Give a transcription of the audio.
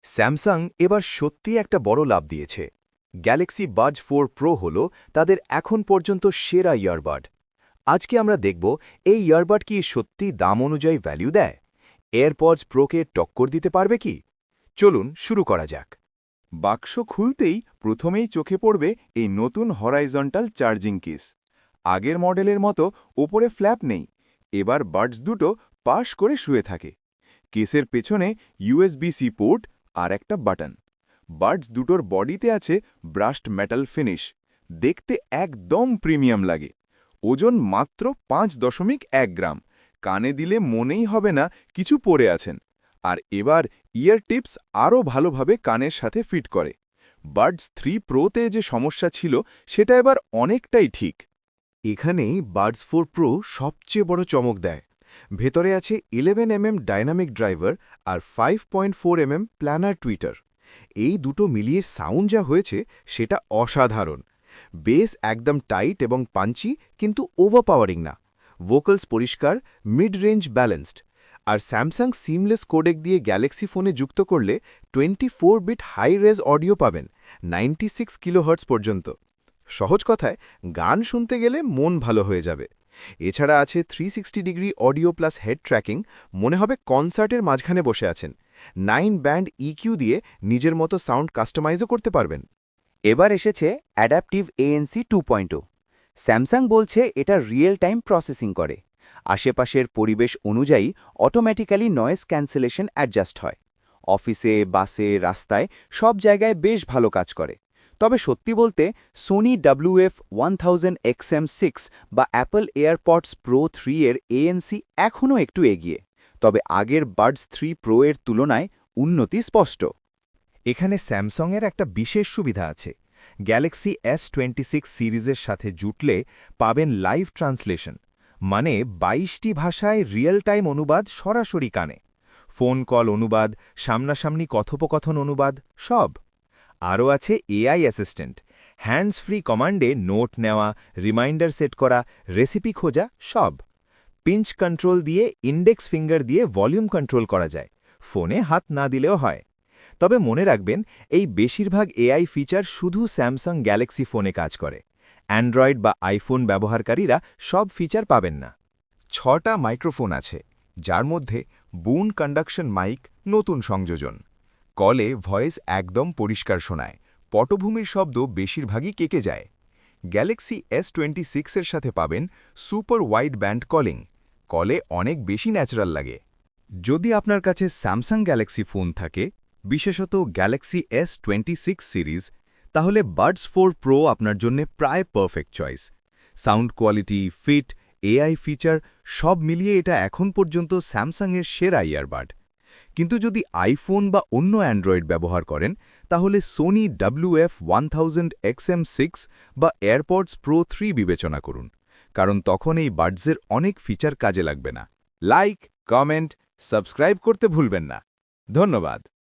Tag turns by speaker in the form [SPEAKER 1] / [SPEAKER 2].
[SPEAKER 1] Samsung এবার সত্যিই একটা বড় লাভ দিয়েছে। গ্যালাক্সি বাজ 4 প্রো হল তাদের এখন পর্যন্ত সেরা ইয়ারবাড। আজকে আমরা দেখব এই ইয়ারবাড কি সত্যি দাম অনুযায়ী ভ্যালু দেয়, এয়ারপডস প্রোকে টক্কর দিতে পারবে কি। চলুন শুরু করা যাক।
[SPEAKER 2] বাক্স খুলতেই প্রথমেই চোখে পড়বে এই নতুন হরাইজন্টাল চার্জিং কেস। আগের মডেলের মতো ওপরে ফ্ল্যাপ নেই, এবার বাডস দুটো পাশ করে শুয়ে থাকে। কেসের পেছনে USB-C পোর্ট আর একটা বাটন। বাডস দুটোর বডিতে আছে ব্রাশড মেটাল ফিনিশ, দেখতে একদম প্রিমিয়াম লাগে। ওজন মাত্র 5.1 গ্রাম, কানে দিলে মনেই হবে না কিছু পরে আছেন। আর এবার ইয়ার টিপস আরও ভালোভাবে কানের সাথে ফিট করে। বাডস 3 প্রোতে যে সমস্যা ছিল সেটা এবার অনেকটাই ঠিক।
[SPEAKER 1] এখানেই বাডস 4 প্রো সবচেয়ে বড় চমক দেয়। ভেতরে আছে 11mm ডাইনামিক ড্রাইভার আর 5.4mm প্ল্যানার টুইটার। এই দুটো মিলিয়ে সাউন্ড যা হয়েছে সেটা অসাধারণ। বেস একদম টাইট এবং পাঞ্চি, কিন্তু ওভারপাওয়ারিং না। ভোকালস পরিষ্কার, মিড রেঞ্জ ব্যালেন্সড। আর স্যামসাং সিমলেস কোডেক দিয়ে গ্যালাক্সি ফোনে যুক্ত করলে 24 বিট হাই রেজ অডিও পাবেন, 96 কিলোহার্টজ পর্যন্ত। সহজ কথায়, গান শুনতে গেলে মন ভালো হয়ে যাবে। এছাড়া আছে 360 degree audio plus had tracking, মনে হবে কনসার্টের মাঝখানে বসে আছেন। 9 ব্যান্ড ইকিউ দিয়ে নিজের মতো সাউন্ড কাস্টমাইজও করতে পারবেন।
[SPEAKER 3] এবার এসেছে অ্যাডাপটিভ ANC 2.0। স্যামসাং বলছে এটা রিয়েল টাইম প্রসেসিং করে। আশেপাশের পরিবেশ অনুযায়ী অটোমেটিক্যালি নয়েজ ক্যান্সেলেশন অ্যাডজাস্ট হয়। অফিসে, বাসে, রাস্তায় সব জায়গায় বেশ ভালো কাজ করে। তবে সত্যি বলতে সোনি WF-1000XM6 বা অ্যাপল এয়ারপডস প্রো 3 এর ANC এখনও একটু এগিয়ে। তবে আগের বাডস 3 প্রো এর তুলনায় উন্নতি স্পষ্ট।
[SPEAKER 1] এখানে স্যামসংয়ের একটা বিশেষ সুবিধা আছে। গ্যালাক্সি S26 সিরিজের সাথে জুটলে পাবেন লাইভ ট্রান্সলেশন, মানে 22টি ভাষায় রিয়েল টাইম অনুবাদ সরাসরি কানে। ফোন কল অনুবাদ, সামনাসামনি কথোপকথন অনুবাদ, সব। আরও আছে এআই অ্যাসিস্ট্যান্ট, হ্যান্ডস ফ্রি কমান্ডে নোট নেওয়া, রিমাইন্ডার সেট করা, রেসিপি খোঁজা, সব। পিঞ্চ কন্ট্রোল দিয়ে ইন্ডেক্স ফিঙ্গার দিয়ে ভলিউম কন্ট্রোল করা যায়, ফোনে হাত না দিলেও হয়। তবে মনে রাখবেন, এই বেশিরভাগ এআই ফিচার শুধু স্যামসাং গ্যালাক্সি ফোনে কাজ করে। অ্যান্ড্রয়েড বা আইফোন ব্যবহারকারীরা সব ফিচার পাবেন না। 6টা মাইক্রোফোন আছে, যার মধ্যে বুন কন্ডাকশন মাইক নতুন সংযোজন। কলে ভয়েস একদম পরিষ্কার শোনায়, পটভূমির শব্দ বেশিরভাগই কেকে যায়। গ্যালাক্সি S26 এর সাথে পাবেন সুপার ওয়াইড ব্যান্ড কলিং, কলে অনেক বেশি ন্যাচারাল লাগে। যদি আপনার কাছে স্যামসাং গ্যালাক্সি ফোন থাকে, বিশেষত গ্যালাক্সি S26 সিরিজ, তাহলে বাডস 4 প্রো আপনার জন্য প্রায় perfect choice. Sound quality, fit, AI feature সব মিলিয়ে এটা এখন পর্যন্ত স্যামসাংয়ের সেরা ইয়ারবাড। কিন্তু যদি আইফোন বা অন্য অ্যান্ড্রয়েড ব্যবহার করেন, তাহলে সোনি WF-1000XM6 বা এয়ারপডস প্রো 3 বিবেচনা করুন, কারণ তখন এই বাডসের অনেক ফিচার কাজে লাগবে না। লাইক, কমেন্ট, সাবস্ক্রাইব করতে ভুলবেন না। ধন্যবাদ।